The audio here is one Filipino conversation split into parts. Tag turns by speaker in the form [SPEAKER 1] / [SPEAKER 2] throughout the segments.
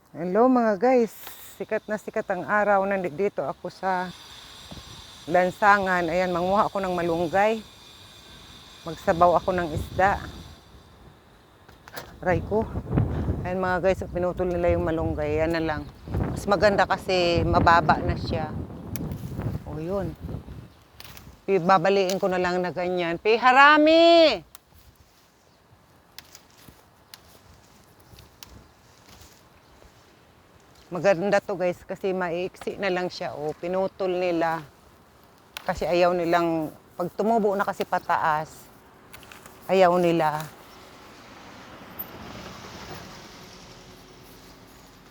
[SPEAKER 1] Hello mga guys, sikat na sikat ang araw. Nandito ako sa lansangan. Ayan, manguha ako ng malunggay. Magsabaw ako ng isda. Aray ko. Ayan mga guys, pinutol nila yung malunggay. Yan na lang. Mas maganda kasi mababa na siya. O yun. Babaliin ko na lang na ganyan. Harami! Maganda to guys kasi maiiksi na lang siya. O, pinutol nila. Kasi ayaw nilang, pag tumubo na kasi pataas, ayaw nila.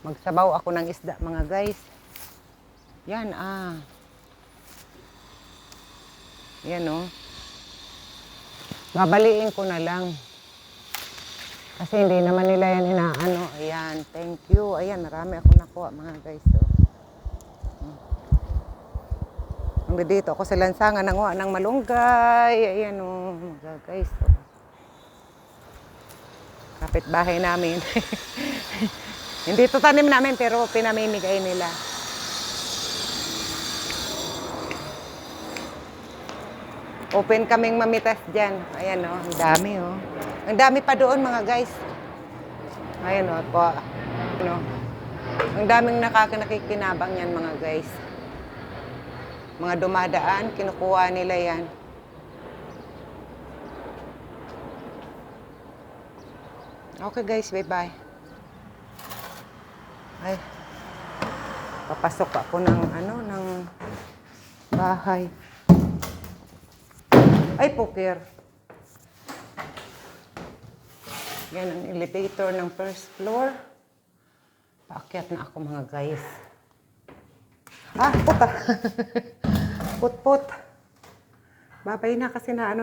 [SPEAKER 1] Magsabaw ako ng isda mga guys. Yan Yan o. Babaliin ko na lang. Kasi hindi naman nila yan inaano. Ayan, thank you. Ayan, marami ako nakuha mga guys. So, dito ako sa lansangan nanguha ng malunggay. Ayan o, mga guys. So, kapitbahay namin. Hindi ito tanim namin pero pinamimigay nila. Open kaming mamitas dyan. Ayan o, ang dami o. Ang dami pa doon mga guys. Ayan o, po. Ano, ang daming nakikinabang yan mga guys. Mga dumadaan, kinukuha nila yan. Okay guys, bye-bye. Ay, papasok ako ng bahay. Ay, poker. Yan ang elevator ng first floor. Paakyat na ako mga guys. Puta. Put-put. Babay na kasi na